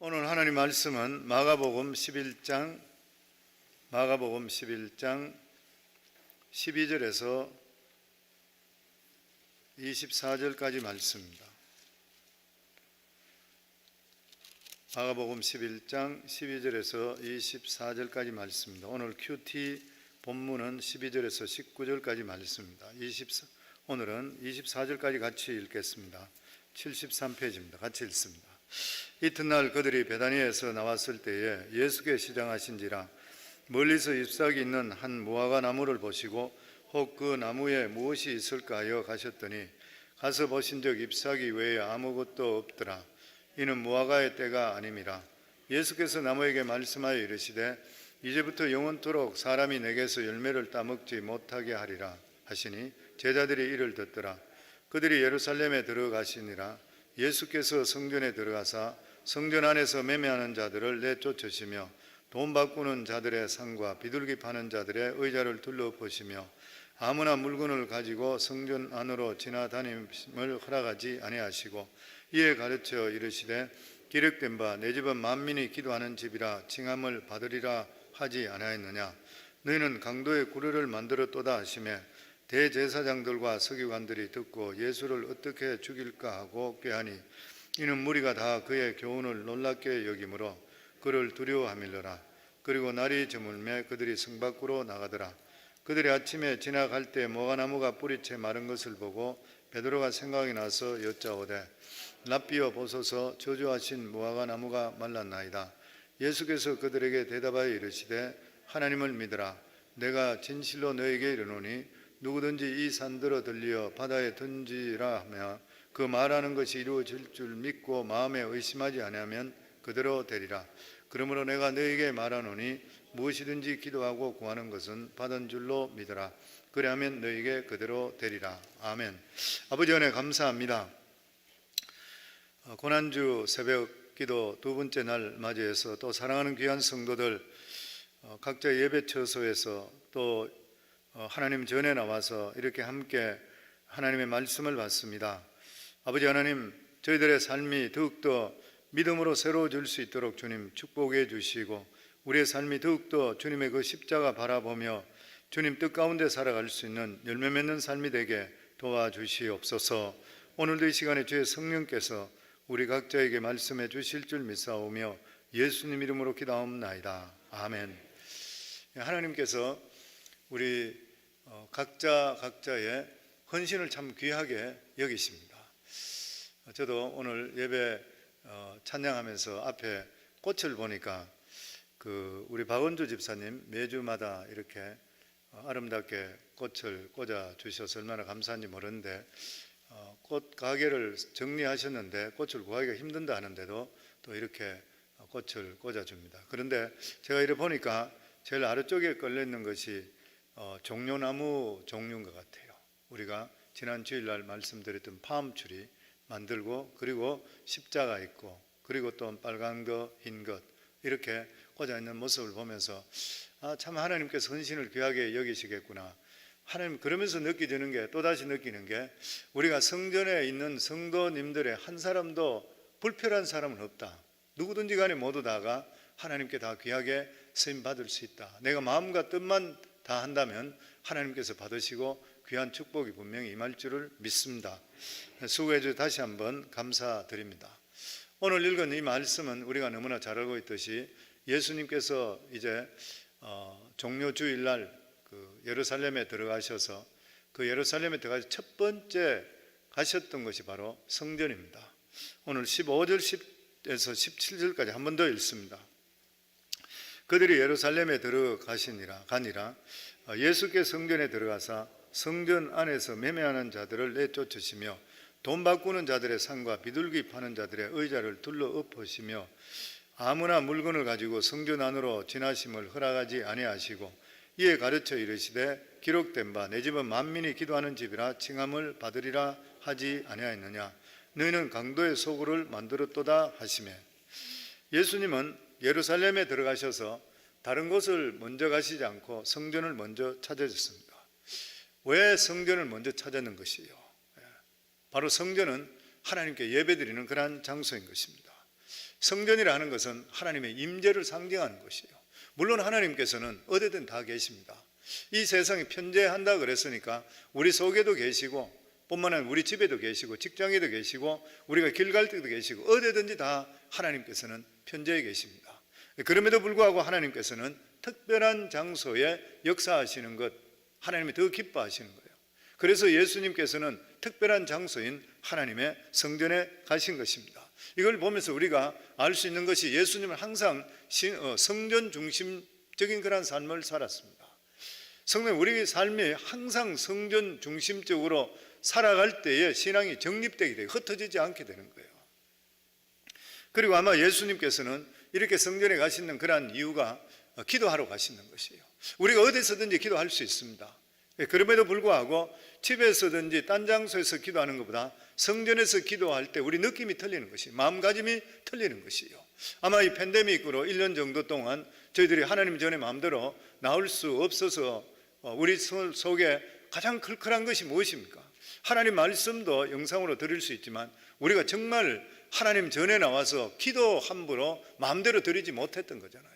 오늘 하나님 말씀은 마가복음 11장 12절에서 24절까지 말씀입니다. 마가복음 11장 12절에서 24절까지 말씀입니다. 오늘 큐티 본문은 12절에서 19절까지 말씀입니다. 오늘은 24절까지 같이 읽겠습니다. 73페이지입니다. 같이 읽습니다. 이튿날 그들이 베다니에서 나왔을 때에 예수께 시장하신지라 멀리서 잎사귀 있는 한 무화과 나무를 보시고 혹 그 나무에 무엇이 있을까 하여 가셨더니 가서 보신즉 잎사귀 외에 아무것도 없더라. 이는 무화과의 때가 아님이라. 예수께서 나무에게 말씀하여 이르시되 이제부터 영원토록 사람이 내게서 열매를 따먹지 못하게 하리라 하시니 제자들이 이를 듣더라. 그들이 예루살렘에 들어가시니라. 예수께서 성전에 들어가사 성전 안에서 매매하는 자들을 내쫓으시며 돈 바꾸는 자들의 상과 비둘기 파는 자들의 의자를 둘러보시며 아무나 물건을 가지고 성전 안으로 지나다님을 허락하지 아니하시고 이에 가르쳐 이르시되 기록된 바 내 집은 만민이 기도하는 집이라 칭함을 받으리라 하지 아니하였느냐. 너희는 강도의 구르를 만들었도다 하시매 대제사장들과 서기관들이 듣고 예수를 어떻게 죽일까 하고 꾀하니 이는 무리가 다 그의 교훈을 놀랍게 여기므로 그를 두려워하밀러라. 그리고 날이 저물매 그들이 성 밖으로 나가더라. 그들이 아침에 지나갈 때 무화과나무가 뿌리채 마른 것을 보고 베드로가 생각이 나서 여짜오되 랍비여 보소서 저주하신 무화과나무가 말랐나이다. 예수께서 그들에게 대답하여 이르시되 하나님을 믿으라. 내가 진실로 너에게 이르노니 누구든지 이 산들어 들리어 바다에 던지라 하며 그 말하는 것이 이루어질 줄 믿고 마음에 의심하지 아니하면 그대로 되리라. 그러므로 내가 너에게 말하노니 무엇이든지 기도하고 구하는 것은 받은 줄로 믿으라. 그리하면 너에게 그대로 되리라. 아멘. 아버지 은혜 감사합니다. 고난주 새벽 기도 두 번째 날 맞이해서 또 사랑하는 귀한 성도들 각자 예배 처소에서 또 하나님 전에 나와서 이렇게 함께 하나님의 말씀을 받습니다. 아버지 하나님, 저희들의 삶이 더욱더 믿음으로 새로워질 수 있도록 주님 축복해 주시고 우리의 삶이 더욱더 주님의 그 십자가 바라보며 주님 뜻 가운데 살아갈 수 있는 열매 맺는 삶이 되게 도와주시옵소서. 오늘도 이 시간에 주의 성령께서 우리 각자에게 말씀해 주실 줄 믿사오며 예수님 이름으로 기도하옵나이다. 아멘. 하나님께서 우리 각자의 헌신을 참 귀하게 여기십니다. 저도 오늘 예배 찬양하면서 앞에 꽃을 보니까 우리 박원주 집사님 매주마다 이렇게 아름답게 꽃을 꽂아 주셔서 얼마나 감사한지 모르는데 꽃 가게를 정리하셨는데 꽃을 구하기가 힘든다 하는데도 또 이렇게 꽃을 꽂아줍니다. 그런데 제가 이렇게 보니까 제일 아래쪽에 걸려있는 것이 종려나무 종류인 것 같아요. 우리가 지난 주일날 말씀드렸던 팜추리 만들고 그리고 십자가 있고 그리고 또 빨간 것, 흰 것 이렇게 꽂아있는 모습을 보면서 참 하나님께서 헌신을 귀하게 여기시겠구나. 하나님 그러면서 느껴지는 게 또다시 느끼는 게 우리가 성전에 있는 성도님들의 한 사람도 불편한 사람은 없다. 누구든지 간에 모두 다가 하나님께 다 귀하게 쓰임받을 수 있다. 내가 마음과 뜻만 다 한다면 하나님께서 받으시고 귀한 축복이 분명히 임할 줄을 믿습니다. 수고해 주셔서 다시 한번 감사드립니다. 오늘 읽은 이 말씀은 우리가 너무나 잘 알고 있듯이 예수님께서 이제 종료주일날 예루살렘에 들어가셔서 그 예루살렘에 들어가서 첫 번째 가셨던 것이 바로 성전입니다. 오늘 15절에서 17절까지 한 번 더 읽습니다. 그들이 예루살렘에 가니라 예수께 성전에 들어가사 성전 안에서 매매하는 자들을 내쫓으시며 돈 바꾸는 자들의 상과 비둘기 파는 자들의 의자를 둘러 엎으시며 아무나 물건을 가지고 성전 안으로 지나심을 허락하지 아니하시고 이에 가르쳐 이르시되 기록된 바 내 집은 만민이 기도하는 집이라 칭함을 받으리라 하지 아니하였느냐. 너희는 강도의 소굴을 만들었도다 하시매. 예수님은 예루살렘에 들어가셔서 다른 곳을 먼저 가시지 않고 성전을 먼저 찾으셨습니다. 왜 성전을 먼저 찾았는 것이요? 바로 성전은 하나님께 예배드리는 그러한 장소인 것입니다. 성전이라 하는 것은 하나님의 임재를 상징하는 것이에요. 물론 하나님께서는 어디든 다 계십니다. 이 세상에 편재한다 그랬으니까 우리 속에도 계시고 뿐만 아니라 우리 집에도 계시고 직장에도 계시고 우리가 길 갈 때도 계시고 어디든지 다 하나님께서는 편재해 계십니다. 그럼에도 불구하고 하나님께서는 특별한 장소에 역사하시는 것, 하나님이 더 기뻐하시는 거예요. 그래서 예수님께서는 특별한 장소인 하나님의 성전에 가신 것입니다. 이걸 보면서 우리가 알 수 있는 것이 예수님은 항상 성전 중심적인 그런 삶을 살았습니다. 성도님, 우리의 삶이 항상 성전 중심적으로 살아갈 때에 신앙이 정립되게 되고 흩어지지 않게 되는 거예요. 그리고 아마 예수님께서는 이렇게 성전에 가시는 그러한 이유가 기도하러 가시는 것이에요. 우리가 어디서든지 기도할 수 있습니다. 그럼에도 불구하고 집에서든지 딴 장소에서 기도하는 것보다 성전에서 기도할 때 우리 느낌이 틀리는 것이에요. 마음가짐이 틀리는 것이에요. 아마 이 팬데믹으로 1년 정도 동안 저희들이 하나님 전에 마음대로 나올 수 없어서 우리 속에 가장 클클한 것이 무엇입니까? 하나님 말씀도 영상으로 들을 수 있지만 우리가 정말 하나님 전에 나와서 기도 함부로 마음대로 드리지 못했던 거잖아요.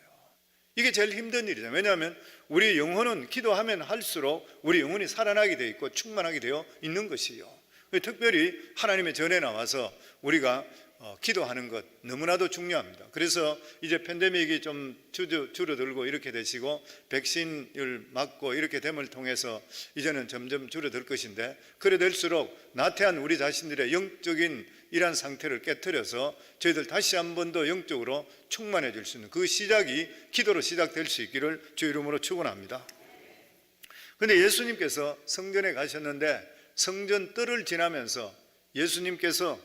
이게 제일 힘든 일이잖아요. 왜냐하면 우리 영혼은 기도하면 할수록 우리 영혼이 살아나게 되어 있고 충만하게 되어 있는 것이요. 특별히 하나님의 전에 나와서 우리가 기도하는 것 너무나도 중요합니다. 그래서 이제 팬데믹이 좀 줄어들고 이렇게 되시고 백신을 맞고 이렇게 됨을 통해서 이제는 점점 줄어들 것인데, 그래 될수록 나태한 우리 자신들의 영적인 이러한 상태를 깨트려서 저희들 다시 한 번 더 영적으로 충만해질 수 있는 그 시작이 기도로 시작될 수 있기를 주 이름으로 축원합니다. 그런데 예수님께서 성전에 가셨는데 성전 뜰을 지나면서 예수님께서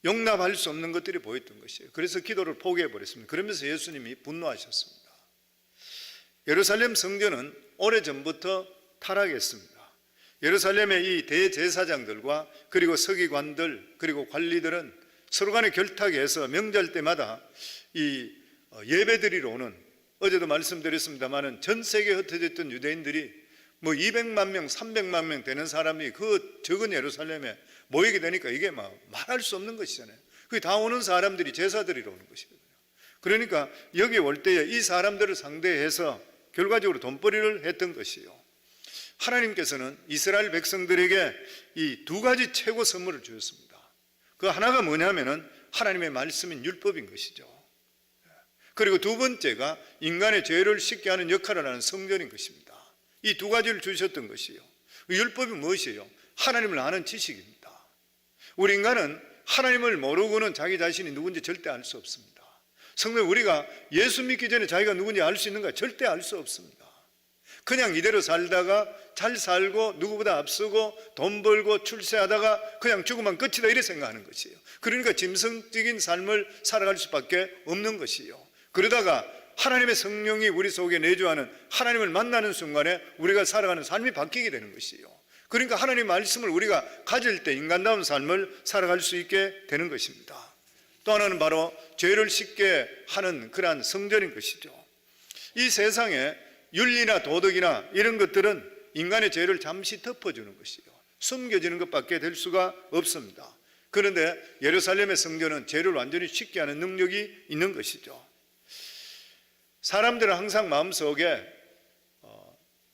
용납할 수 없는 것들이 보였던 것이에요. 그래서 기도를 포기해 버렸습니다. 그러면서 예수님이 분노하셨습니다. 예루살렘 성전은 오래전부터 타락했습니다. 예루살렘의 이 대제사장들과 그리고 서기관들 그리고 관리들은 서로 간에 결탁해서 명절 때마다 이 예배드리러 오는, 어제도 말씀드렸습니다마는 전 세계에 흩어졌던 유대인들이 뭐 200만 명, 300만 명 되는 사람이 그 적은 예루살렘에 모이게 되니까 이게 막 말할 수 없는 것이잖아요. 그게 다 오는 사람들이 제사드리러 오는 것이거든요. 그러니까 여기 올 때에 이 사람들을 상대해서 결과적으로 돈벌이를 했던 것이요. 하나님께서는 이스라엘 백성들에게 이 두 가지 최고 선물을 주셨습니다. 그 하나가 뭐냐면은 하나님의 말씀인 율법인 것이죠. 그리고 두 번째가 인간의 죄를 씻게 하는 역할을 하는 성전인 것입니다. 이 두 가지를 주셨던 것이요. 율법이 무엇이에요? 하나님을 아는 지식입니다. 우리 인간은 하나님을 모르고는 자기 자신이 누군지 절대 알 수 없습니다. 성도, 우리가 예수 믿기 전에 자기가 누군지 알 수 있는가? 절대 알 수 없습니다. 그냥 이대로 살다가 잘 살고 누구보다 앞서고 돈 벌고 출세하다가 그냥 죽으면 끝이다 이렇게 생각하는 것이에요. 그러니까 짐승적인 삶을 살아갈 수밖에 없는 것이에요. 그러다가 하나님의 성령이 우리 속에 내주하는 하나님을 만나는 순간에 우리가 살아가는 삶이 바뀌게 되는 것이에요. 그러니까 하나님의 말씀을 우리가 가질 때 인간다운 삶을 살아갈 수 있게 되는 것입니다. 또 하나는 바로 죄를 씻게 하는 그러한 성전인 것이죠. 이 세상에 윤리나 도덕이나 이런 것들은 인간의 죄를 잠시 덮어주는 것이요, 숨겨지는 것밖에 될 수가 없습니다. 그런데 예루살렘의 성전은 죄를 완전히 씻게 하는 능력이 있는 것이죠. 사람들은 항상 마음속에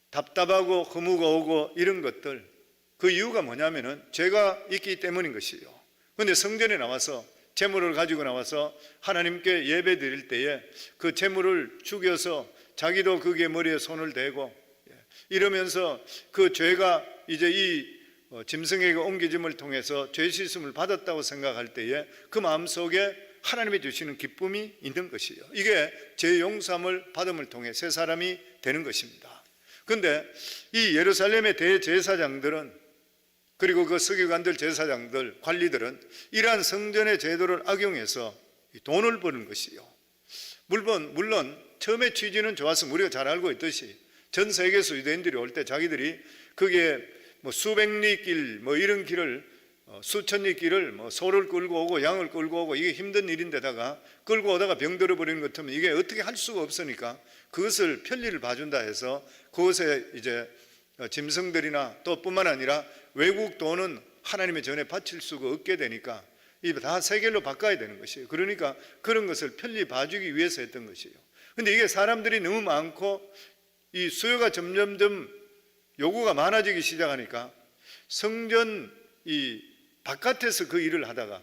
답답하고 허무가 오고 이런 것들, 그 이유가 뭐냐면은 죄가 있기 때문인 것이에요. 그런데 성전에 나와서 제물을 가지고 나와서 하나님께 예배 드릴 때에 그 제물을 죽여서 자기도 거기에 머리에 손을 대고 이러면서 그 죄가 이제 이 짐승에게 옮겨짐을 통해서 죄 씻음을 받았다고 생각할 때에 그 마음속에 하나님이 주시는 기쁨이 있는 것이에요. 이게 죄 용서함을 받음을 통해 새 사람이 되는 것입니다. 그런데 이 예루살렘의 대제사장들은, 그리고 그 서기관들, 제사장들, 관리들은 이러한 성전의 제도를 악용해서 돈을 버는 것이요. 물론 처음에 취지는 좋았으면 우리가 잘 알고 있듯이 전 세계에서 유대인들이 올 때 자기들이 그게 뭐 수백 리 길, 뭐 이런 길을 수천 리 길을 뭐 소를 끌고 오고 양을 끌고 오고 이게 힘든 일인데다가 끌고 오다가 병 들어버리는 것 같으면 이게 어떻게 할 수가 없으니까 그것을 편리를 봐준다 해서 그것에 이제 짐승들이나 또 뿐만 아니라 외국 돈은 하나님의 전에 바칠 수가 없게 되니까 이 다 세겔로 바꿔야 되는 것이에요. 그러니까 그런 것을 편리 봐주기 위해서 했던 것이에요. 근데 이게 사람들이 너무 많고 이 수요가 점점점 요구가 많아지기 시작하니까 성전 이 바깥에서 그 일을 하다가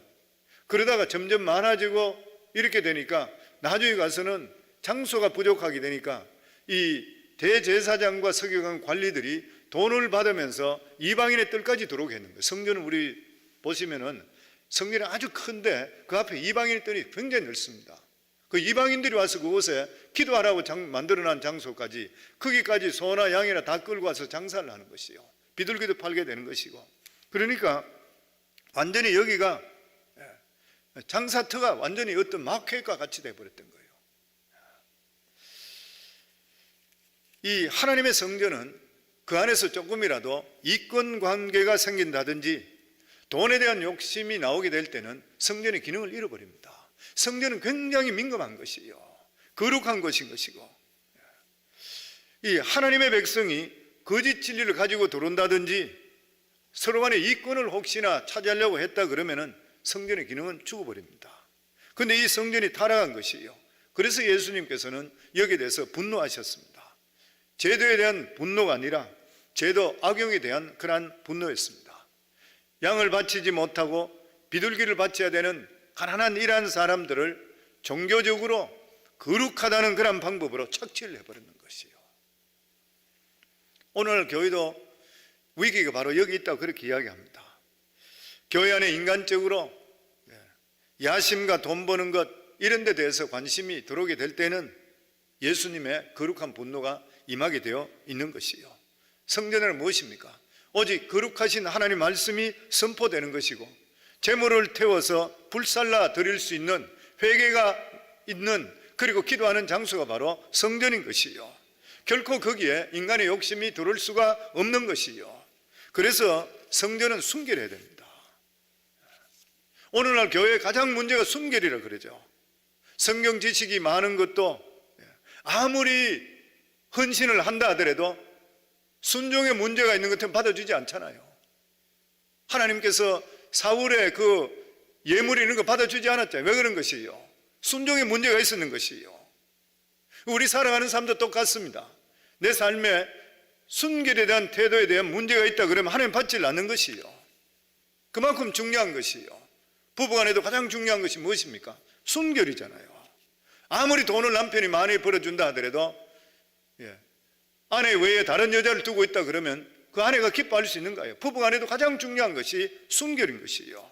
그러다가 점점 많아지고 이렇게 되니까 나중에 가서는 장소가 부족하게 되니까 이 대제사장과 서기관 관리들이 돈을 받으면서 이방인의 뜰까지 들어오게 했는 거예요. 성전은 우리 보시면은 성전이 아주 큰데 그 앞에 이방인의 뜰이 굉장히 넓습니다. 그 이방인들이 와서 그곳에 기도하라고 만들어놓은 장소까지 거기까지 소나 양이나 다 끌고 와서 장사를 하는 것이요. 비둘기도 팔게 되는 것이고. 그러니까 완전히 여기가 장사터가 완전히 어떤 마켓과 같이 되어버렸던 거예요. 이 하나님의 성전은 그 안에서 조금이라도 이권관계가 생긴다든지 돈에 대한 욕심이 나오게 될 때는 성전의 기능을 잃어버립니다. 성전은 굉장히 민감한 것이요, 거룩한 것인 것이고, 이 하나님의 백성이 거짓 진리를 가지고 들어온다든지 서로 간에 이권을 혹시나 차지하려고 했다 그러면은 성전의 기능은 죽어버립니다. 그런데 이 성전이 타락한 것이요, 그래서 예수님께서는 여기에 대해서 분노하셨습니다. 제도에 대한 분노가 아니라 제도 악용에 대한 그러한 분노였습니다. 양을 바치지 못하고 비둘기를 바쳐야 되는 가난한 이러한 사람들을 종교적으로 거룩하다는 그런 방법으로 착취를 해버리는 것이요. 오늘 교회도 위기가 바로 여기 있다고 그렇게 이야기합니다. 교회 안에 인간적으로 야심과 돈 버는 것 이런 데 대해서 관심이 들어오게 될 때는 예수님의 거룩한 분노가 임하게 되어 있는 것이요. 성전에는 무엇입니까? 오직 거룩하신 하나님 말씀이 선포되는 것이고 제물을 태워서 불살라 드릴 수 있는 회개가 있는 그리고 기도하는 장소가 바로 성전인 것이요. 결코 거기에 인간의 욕심이 들어올 수가 없는 것이요. 그래서 성전은 순결해야 됩니다. 오늘날 교회의 가장 문제가 순결이라 그러죠. 성경 지식이 많은 것도 아무리 헌신을 한다 하더라도 순종에 문제가 있는 것은 받아주지 않잖아요. 하나님께서 사울의 그 예물 이런 거 받아주지 않았잖아요. 왜 그런 것이에요? 순종에 문제가 있었는 것이에요. 우리 살아가는 삶도 똑같습니다. 내 삶에 순결에 대한 태도에 대한 문제가 있다 그러면 하나님 받지 않는 것이에요. 그만큼 중요한 것이에요. 부부간에도 가장 중요한 것이 무엇입니까? 순결이잖아요. 아무리 돈을 남편이 많이 벌어준다 하더라도 아내 외에 다른 여자를 두고 있다 그러면 그 아내가 기뻐할 수 있는가요? 부부간에도 가장 중요한 것이 순결인 것이에요.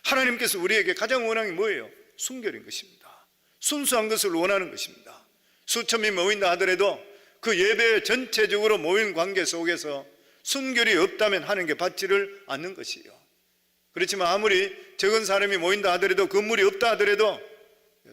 하나님께서 우리에게 가장 원하는 게 뭐예요? 순결인 것입니다. 순수한 것을 원하는 것입니다. 수천 명이 모인다 하더라도 그 예배 전체적으로 모인 관계 속에서 순결이 없다면 하나님께 받지를 않는 것이에요. 그렇지만 아무리 적은 사람이 모인다 하더라도 건물이 없다 하더라도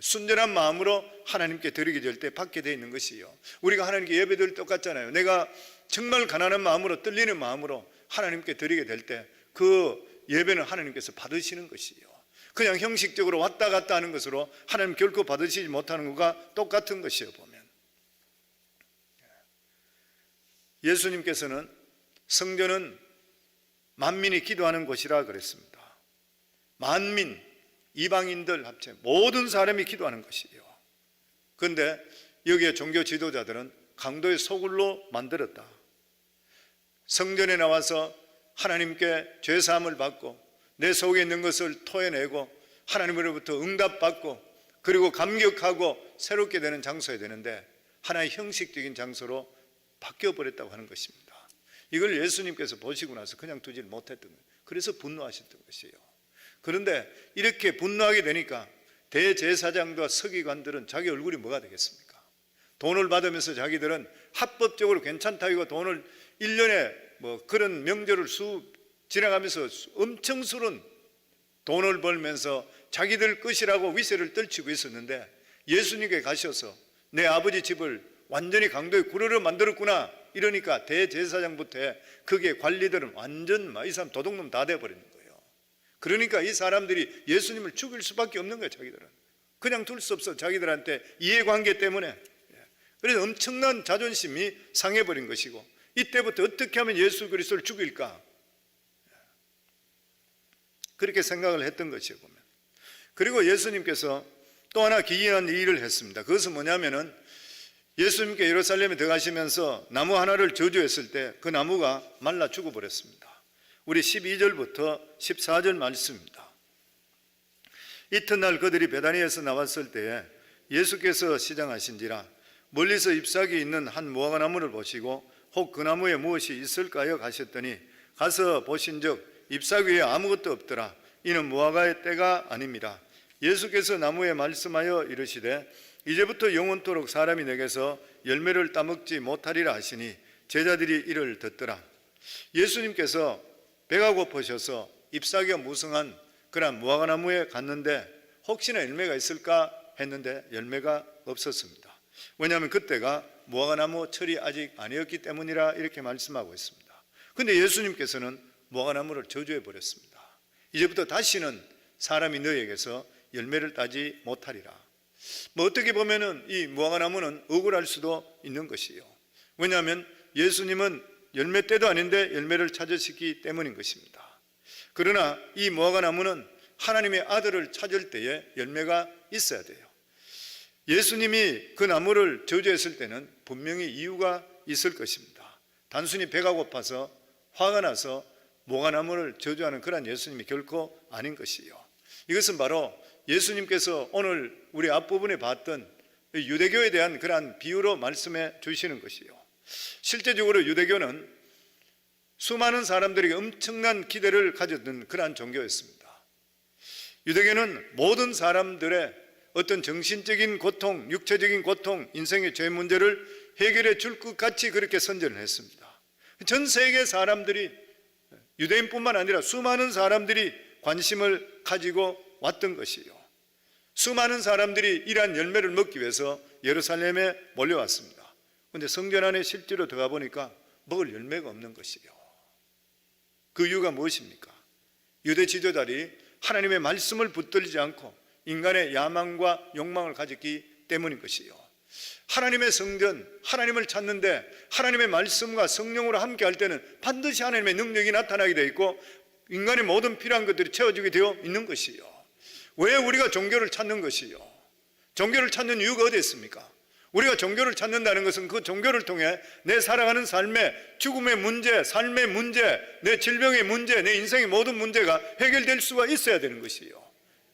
순전한 마음으로 하나님께 드리게 될 때 받게 되어 있는 것이에요. 우리가 하나님께 예배드릴 똑같잖아요. 내가 정말 가난한 마음으로 떨리는 마음으로 하나님께 드리게 될 때 그 예배는 하나님께서 받으시는 것이에요. 그냥 형식적으로 왔다 갔다 하는 것으로 하나님 결코 받으시지 못하는 것과 똑같은 것이에요. 보면 예수님께서는 성전은 만민이 기도하는 곳이라 그랬습니다. 만민, 이방인들 합쳐 모든 사람이 기도하는 것이에요. 그런데 여기에 종교 지도자들은 강도의 소굴로 만들었다. 성전에 나와서 하나님께 죄사함을 받고 내 속에 있는 것을 토해내고 하나님으로부터 응답받고 그리고 감격하고 새롭게 되는 장소야 되는데 하나의 형식적인 장소로 바뀌어버렸다고 하는 것입니다. 이걸 예수님께서 보시고 나서 그냥 두질 못했던 거예요. 그래서 분노하셨던 것이에요. 그런데 이렇게 분노하게 되니까 대제사장과 서기관들은 자기 얼굴이 뭐가 되겠습니까? 돈을 받으면서 자기들은 합법적으로 괜찮다 이거 돈을 1년에 뭐 그런 명절을 지나가면서 엄청 수른 돈을 벌면서 자기들 것이라고 위세를 떨치고 있었는데 예수님께 가셔서 내 아버지 집을 완전히 강도의 구르러 만들었구나 이러니까 대제사장부터 그게 관리들은 완전 이 사람 도둑놈 다 돼버리는 거예요. 그러니까 이 사람들이 예수님을 죽일 수밖에 없는 거예요. 자기들은 그냥 둘 수 없어. 자기들한테 이해관계 때문에. 그래서 엄청난 자존심이 상해버린 것이고 이때부터 어떻게 하면 예수 그리스도를 죽일까? 그렇게 생각을 했던 것이에요, 보면. 그리고 예수님께서 또 하나 기이한 일을 했습니다. 그것은 뭐냐면은 예수님께 예루살렘에 들어가시면서 나무 하나를 저주했을 때 그 나무가 말라 죽어버렸습니다. 우리 12절부터 14절 말씀입니다. 이튿날 그들이 베다니에서 나왔을 때에 예수께서 시장하신지라 멀리서 잎사귀 있는 한 무화과 나무를 보시고 혹 그 나무에 무엇이 있을까요? 가셨더니 가서 보신즉 잎사귀에 아무것도 없더라. 이는 무화과의 때가 아닙니다. 예수께서 나무에 말씀하여 이르시되 이제부터 영원토록 사람이 내게서 열매를 따먹지 못하리라 하시니 제자들이 이를 듣더라. 예수님께서 배가 고프셔서 잎사귀가 무성한 그런 무화과 나무에 갔는데 혹시나 열매가 있을까 했는데 열매가 없었습니다. 왜냐하면 그때가 무화과 나무 철이 아직 아니었기 때문이라 이렇게 말씀하고 있습니다. 그런데 예수님께서는 무화과 나무를 저주해 버렸습니다. 이제부터 다시는 사람이 너희에게서 열매를 따지 못하리라. 어떻게 보면은 이 무화과 나무는 억울할 수도 있는 것이요. 왜냐하면 예수님은 열매 때도 아닌데 열매를 찾으시기 때문인 것입니다. 그러나 이 무화과 나무는 하나님의 아들을 찾을 때에 열매가 있어야 돼요. 예수님이 그 나무를 저주했을 때는 분명히 이유가 있을 것입니다. 단순히 배가 고파서 화가 나서 무화과 나무를 저주하는 그런 예수님이 결코 아닌 것이요. 이것은 바로 예수님께서 오늘 우리 앞부분에 봤던 유대교에 대한 그러한 비유로 말씀해 주시는 것이요. 실제적으로 유대교는 수많은 사람들에게 엄청난 기대를 가졌던 그러한 종교였습니다. 유대교는 모든 사람들의 어떤 정신적인 고통, 육체적인 고통, 인생의 죄 문제를 해결해 줄 것 같이 그렇게 선전을 했습니다. 전 세계 사람들이, 유대인뿐만 아니라 수많은 사람들이 관심을 가지고 왔던 것이요. 수많은 사람들이 이러한 열매를 먹기 위해서 예루살렘에 몰려왔습니다. 그런데 성전 안에 실제로 들어가 보니까 먹을 열매가 없는 것이요. 그 이유가 무엇입니까? 유대 지도자들이 하나님의 말씀을 붙들지 않고 인간의 야망과 욕망을 가졌기 때문인 것이요. 하나님의 성전, 하나님을 찾는데 하나님의 말씀과 성령으로 함께 할 때는 반드시 하나님의 능력이 나타나게 되어 있고 인간의 모든 필요한 것들이 채워지게 되어 있는 것이요. 왜 우리가 종교를 찾는 것이요? 종교를 찾는 이유가 어디 있습니까? 우리가 종교를 찾는다는 것은 그 종교를 통해 내 살아가는 삶의 죽음의 문제, 삶의 문제, 내 질병의 문제, 내 인생의 모든 문제가 해결될 수가 있어야 되는 것이요.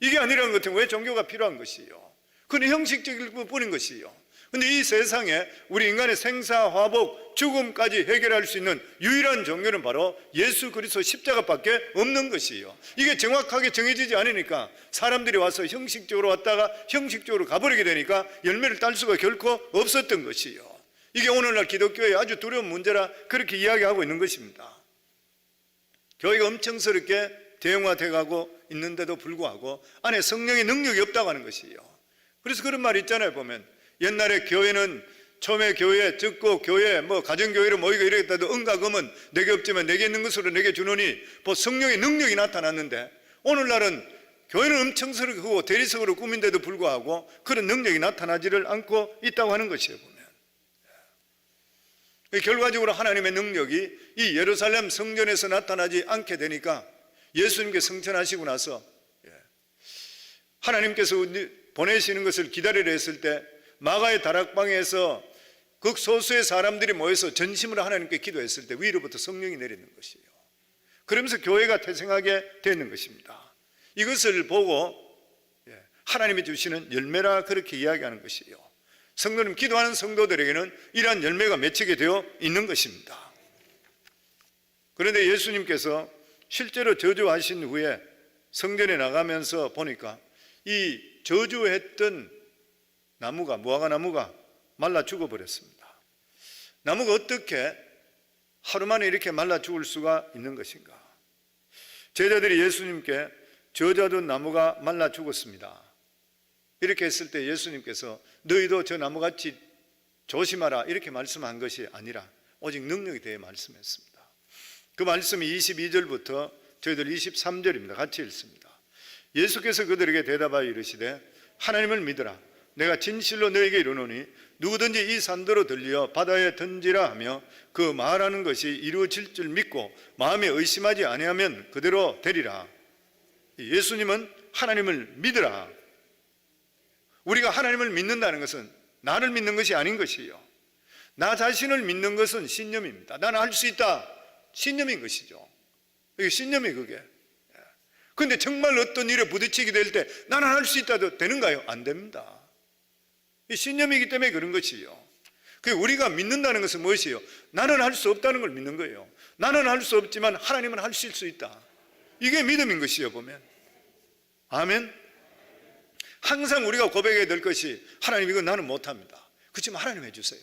이게 아니라는 것 같으면 왜 종교가 필요한 것이요? 그건 형식적일 뿐인 것이요. 그런데 이 세상에 우리 인간의 생사화복, 죽음까지 해결할 수 있는 유일한 종교는 바로 예수 그리스도 십자가밖에 없는 것이요. 이게 정확하게 정해지지 않으니까 사람들이 와서 형식적으로 왔다가 형식적으로 가버리게 되니까 열매를 딸 수가 결코 없었던 것이요. 이게 오늘날 기독교의 아주 두려운 문제라 그렇게 이야기하고 있는 것입니다. 교회가 엄청스럽게 대형화돼 가고 있는데도 불구하고 안에 성령의 능력이 없다고 하는 것이요. 그래서 그런 말이 있잖아요. 보면 옛날에 교회는 처음에 교회 듣고 교회 가정교회로 모이고 이랬다 해도 은과 금은 내게 없지만 내게 있는 것으로 내게 주노니 성령의 능력이 나타났는데 오늘날은 교회는 엄청스럽게 크고 대리석으로 꾸민데도 불구하고 그런 능력이 나타나지를 않고 있다고 하는 것이에요. 보면 결과적으로 하나님의 능력이 이 예루살렘 성전에서 나타나지 않게 되니까 예수님께 성천하시고 나서 하나님께서 보내시는 것을 기다리려 했을 때 마가의 다락방에서 극소수의 사람들이 모여서 전심으로 하나님께 기도했을 때 위로부터 성령이 내리는 것이에요. 그러면서 교회가 태생하게 되는 것입니다. 이것을 보고 하나님이 주시는 열매라 그렇게 이야기하는 것이에요. 성도님, 기도하는 성도들에게는 이러한 열매가 맺히게 되어 있는 것입니다. 그런데 예수님께서 실제로 저주하신 후에 성전에 나가면서 보니까 이 저주했던 나무가, 무화과 나무가 말라 죽어버렸습니다. 나무가 어떻게 하루 만에 이렇게 말라 죽을 수가 있는 것인가? 제자들이 예수님께 저주하던 나무가 말라 죽었습니다. 이렇게 했을 때 예수님께서 너희도 저 나무같이 조심하라 이렇게 말씀한 것이 아니라 오직 능력에 대해 말씀했습니다. 그 말씀이 22절부터 저희들 23절입니다. 같이 읽습니다. 예수께서 그들에게 대답하여 이르시되 하나님을 믿으라. 내가 진실로 너에게 이르노니 누구든지 이 산도로 들려 바다에 던지라 하며 그 말하는 것이 이루어질 줄 믿고 마음에 의심하지 아니하면 그대로 되리라. 예수님은 하나님을 믿으라. 우리가 하나님을 믿는다는 것은 나를 믿는 것이 아닌 것이요, 나 자신을 믿는 것은 신념입니다. 나는 할 수 있다, 신념인 것이죠. 이게 신념이 그게. 그런데 정말 어떤 일에 부딪히게 될 때 나는 할 수 있다도 되는가요? 안 됩니다. 이 신념이기 때문에 그런 것이요. 우리가 믿는다는 것은 무엇이요? 나는 할 수 없다는 걸 믿는 거예요. 나는 할 수 없지만 하나님은 하실 수 있다. 이게 믿음인 것이요, 보면. 아멘. 항상 우리가 고백해야 될 것이, 하나님 이건 나는 못합니다. 그렇지만 하나님 해주세요.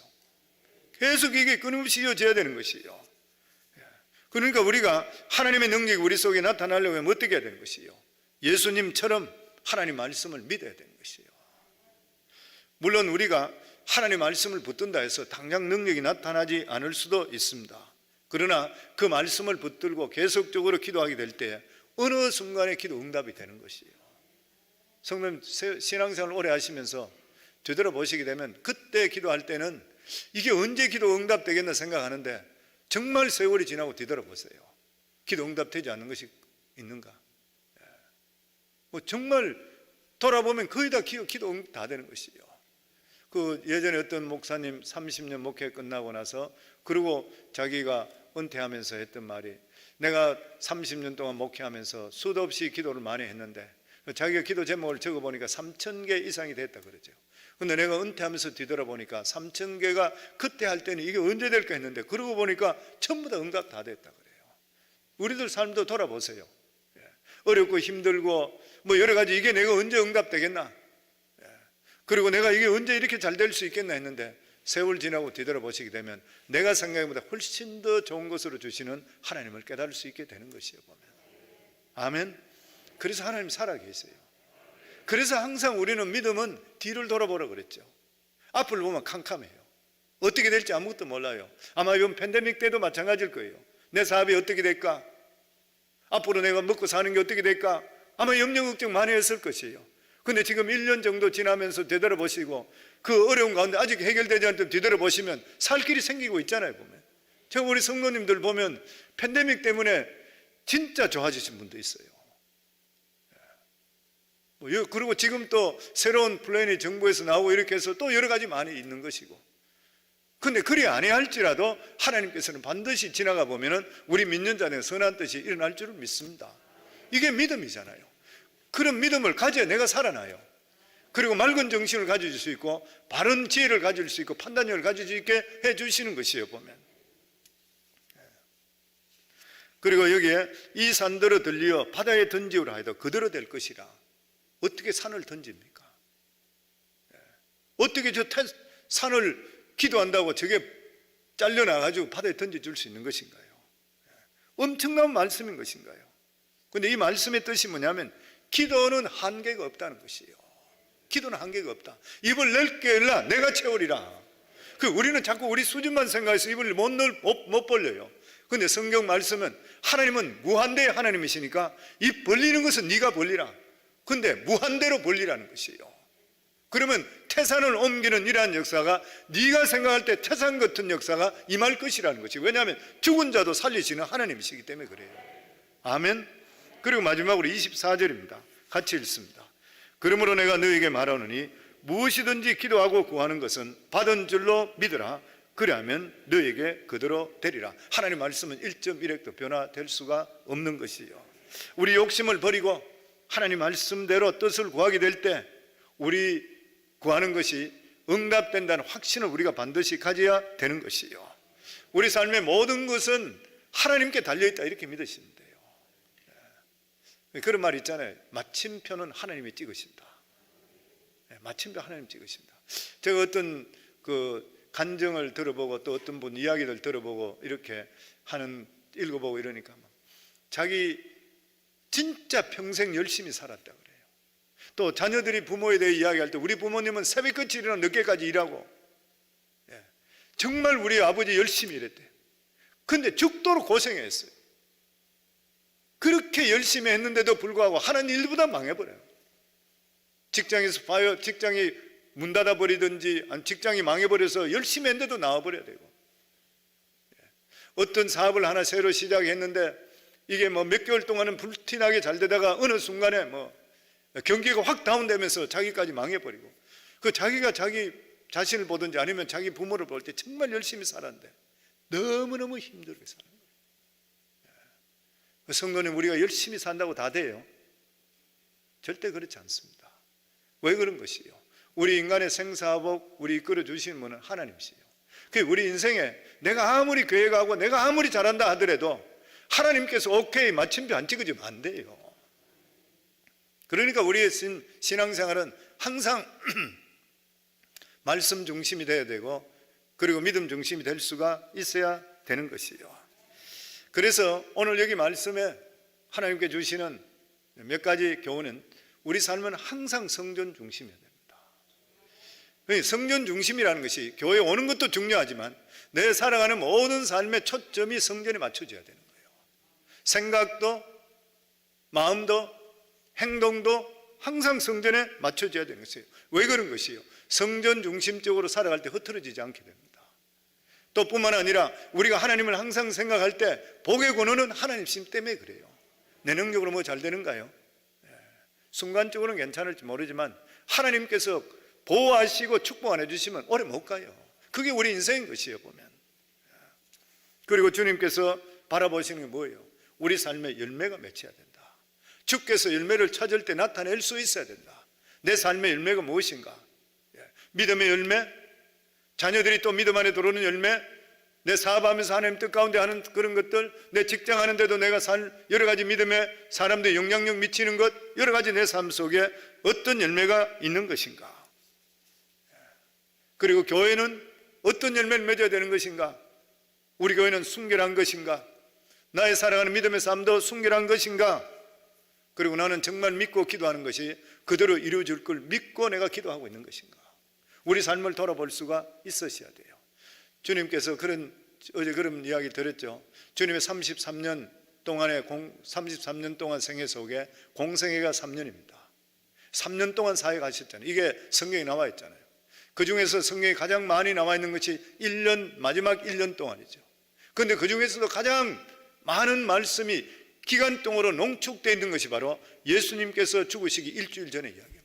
계속 이게 끊임없이 이어져야 되는 것이요. 그러니까 우리가 하나님의 능력이 우리 속에 나타나려고 하면 어떻게 해야 되는 것이요? 예수님처럼 하나님 말씀을 믿어야 되는 것이요. 물론 우리가 하나님 말씀을 붙든다 해서 당장 능력이 나타나지 않을 수도 있습니다. 그러나 그 말씀을 붙들고 계속적으로 기도하게 될 때 어느 순간에 기도 응답이 되는 것이에요. 성도님, 신앙생활을 오래 하시면서 되돌아보시게 되면 그때 기도할 때는 이게 언제 기도 응답되겠나 생각하는데, 정말 세월이 지나고 뒤돌아보세요. 기도 응답되지 않는 것이 있는가? 정말 돌아보면 거의 다 기도 응답 다 되는 것이에요. 예전에 어떤 목사님 30년 목회 끝나고 나서, 그리고 자기가 은퇴하면서 했던 말이, 내가 30년 동안 목회하면서 수도 없이 기도를 많이 했는데 자기가 기도 제목을 적어보니까 3,000개 이상이 됐다 그러죠. 근데 내가 은퇴하면서 뒤돌아보니까 3,000개가 그때 할 때는 이게 언제 될까 했는데, 그러고 보니까 전부 다 응답 다 됐다 그래요. 우리들 삶도 돌아보세요. 어렵고 힘들고 뭐 여러 가지, 이게 내가 언제 응답되겠나, 그리고 내가 이게 언제 이렇게 잘 될 수 있겠나 했는데, 세월 지나고 뒤돌아보시게 되면 내가 생각보다 훨씬 더 좋은 것으로 주시는 하나님을 깨달을 수 있게 되는 것이에요, 보면. 아멘. 그래서 하나님 살아계세요. 그래서 항상 우리는 믿음은 뒤를 돌아보라 그랬죠. 앞을 보면 캄캄해요. 어떻게 될지 아무것도 몰라요. 아마 이번 팬데믹 때도 마찬가지일 거예요. 내 사업이 어떻게 될까? 앞으로 내가 먹고 사는 게 어떻게 될까? 아마 염려 걱정 많이 했을 것이에요. 근데 지금 1년 정도 지나면서 되돌아보시고 그 어려운 가운데 아직 해결되지 않던 되돌아보시면 살 길이 생기고 있잖아요, 보면. 제가 우리 성도님들 보면 팬데믹 때문에 진짜 좋아지신 분도 있어요. 그리고 지금 또 새로운 플랜이 정부에서 나오고 이렇게 해서 또 여러 가지 많이 있는 것이고, 근데 그리 아니할지라도 하나님께서는 반드시 지나가 보면은 우리 믿는 자는 선한 뜻이 일어날 줄을 믿습니다. 이게 믿음이잖아요. 그런 믿음을 가져야 내가 살아나요. 그리고 맑은 정신을 가질 수 있고 바른 지혜를 가질 수 있고 판단력을 가질 수 있게 해주시는 것이에요, 보면. 그리고 여기에 이 산들을 들리어 바다에 던지우라 하여도 그대로 될 것이라. 어떻게 산을 던집니까? 어떻게 저 산을 기도한다고 저게 잘려나가지고 바다에 던져줄 수 있는 것인가요? 엄청난 말씀인 것인가요? 그런데 이 말씀의 뜻이 뭐냐면, 기도는 한계가 없다는 것이에요. 기도는 한계가 없다. 입을 넓게 열라 내가 채우리라. 우리는 자꾸 우리 수준만 생각해서 입을 못 벌려요. 그런데 성경 말씀은 하나님은 무한대의 하나님이시니까 입 벌리는 것은 네가 벌리라. 근데 무한대로 벌리라는 것이에요. 그러면 태산을 옮기는 이러한 역사가, 네가 생각할 때 태산 같은 역사가 임할 것이라는 것이에요. 왜냐하면 죽은 자도 살리시는 하나님이시기 때문에 그래요. 아멘. 그리고 마지막으로 24절입니다. 같이 읽습니다. 그러므로 내가 너에게 말하노니 무엇이든지 기도하고 구하는 것은 받은 줄로 믿으라. 그리하면 너에게 그대로 되리라. 하나님 말씀은 1.1핵도 변화될 수가 없는 것이에요. 우리 욕심을 버리고 하나님 말씀대로 뜻을 구하게 될 때 우리 구하는 것이 응답된다는 확신을 우리가 반드시 가져야 되는 것이에요. 우리 삶의 모든 것은 하나님께 달려있다, 이렇게 믿으시면 돼요. 그런 말 있잖아요. 마침표는 하나님이 찍으신다. 마침표 하나님 찍으신다. 제가 어떤 간증을 들어보고 또 어떤 분 이야기를 들어보고 이렇게 읽어보고 이러니까 자기 진짜 평생 열심히 살았다 그래요. 또 자녀들이 부모에 대해 이야기할 때 우리 부모님은 새벽같이 일어나 늦게까지 일하고, 정말 우리 아버지 열심히 일했대요. 근데 죽도록 고생했어요. 그렇게 열심히 했는데도 불구하고 하는 일보다 망해버려요. 직장에서 봐요. 직장이 문 닫아버리든지 직장이 망해버려서 열심히 했는데도 나와버려야 되고, 어떤 사업을 하나 새로 시작했는데 이게 뭐 몇 개월 동안은 불티나게 잘 되다가 어느 순간에 뭐 경기가 확 다운되면서 자기까지 망해버리고, 그 자기가 자기 자신을 보든지 아니면 자기 부모를 볼 때 정말 열심히 살았는데 너무너무 힘들게 사는 거예요. 성도님, 우리가 열심히 산다고 다 돼요? 절대 그렇지 않습니다. 왜 그런 것이요? 우리 인간의 생사복 우리 이끌어 주시는 분은 하나님이시요. 우리 인생에 내가 아무리 교회 가고 내가 아무리 잘한다 하더라도 하나님께서 오케이 마침표 안 찍어주면 안 돼요. 그러니까 우리의 신앙생활은 항상 말씀 중심이 되어야 되고, 그리고 믿음 중심이 될 수가 있어야 되는 것이요. 그래서 오늘 여기 말씀에 하나님께 주시는 몇 가지 교훈은, 우리 삶은 항상 성전 중심이어야 됩니다. 성전 중심이라는 것이 교회에 오는 것도 중요하지만 내 살아가는 모든 삶의 초점이 성전에 맞춰져야 되는 거예요. 생각도 마음도 행동도 항상 성전에 맞춰져야 되는 것이에요. 왜 그런 것이요? 성전 중심적으로 살아갈 때 흐트러지지 않게 됩니다. 또 뿐만 아니라 우리가 하나님을 항상 생각할 때 복의 근원은 하나님심 때문에 그래요. 내 능력으로 뭐 잘 되는가요? 순간적으로는 괜찮을지 모르지만 하나님께서 보호하시고 축복 안 해주시면 오래 못 가요. 그게 우리 인생인 것이에요, 보면. 그리고 주님께서 바라보시는 게 뭐예요? 우리 삶의 열매가 맺혀야 된다. 주께서 열매를 찾을 때 나타낼 수 있어야 된다. 내 삶의 열매가 무엇인가? 믿음의 열매, 자녀들이 또 믿음 안에 들어오는 열매, 내 사업하면서 하나님 뜻 가운데 하는 그런 것들, 내 직장 하는데도 내가 여러 가지 믿음의 사람들의 영향력 미치는 것, 여러 가지 내 삶 속에 어떤 열매가 있는 것인가? 그리고 교회는 어떤 열매를 맺어야 되는 것인가? 우리 교회는 순결한 것인가? 나의 살아가는 믿음의 삶도 순결한 것인가? 그리고 나는 정말 믿고 기도하는 것이 그대로 이루어질 걸 믿고 내가 기도하고 있는 것인가? 우리 삶을 돌아볼 수가 있으셔야 돼요. 주님께서 어제 그런 이야기 들었죠. 주님의 33년 동안 생애 속에 공생애가 3년입니다. 3년 동안 사회 가셨잖아요. 이게 성경에 나와 있잖아요. 그 중에서 성경에 가장 많이 나와 있는 것이 마지막 1년 동안이죠. 그런데 그 중에서도 가장 많은 말씀이 기간동으로 농축되어 있는 것이 바로 예수님께서 죽으시기 일주일 전의 이야기입니다.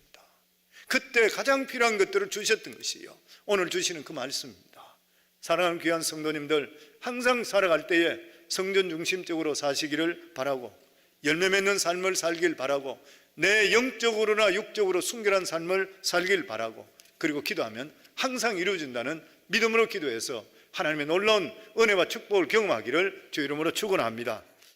그때 가장 필요한 것들을 주셨던 것이요, 오늘 주시는 그 말씀입니다. 사랑하는 귀한 성도님들, 항상 살아갈 때에 성전 중심적으로 사시기를 바라고, 열매 맺는 삶을 살길 바라고, 내 영적으로나 육적으로 순결한 삶을 살길 바라고, 그리고 기도하면 항상 이루어진다는 믿음으로 기도해서 하나님의 놀라운 은혜와 축복을 경험하기를 주 이름으로 축원합니다.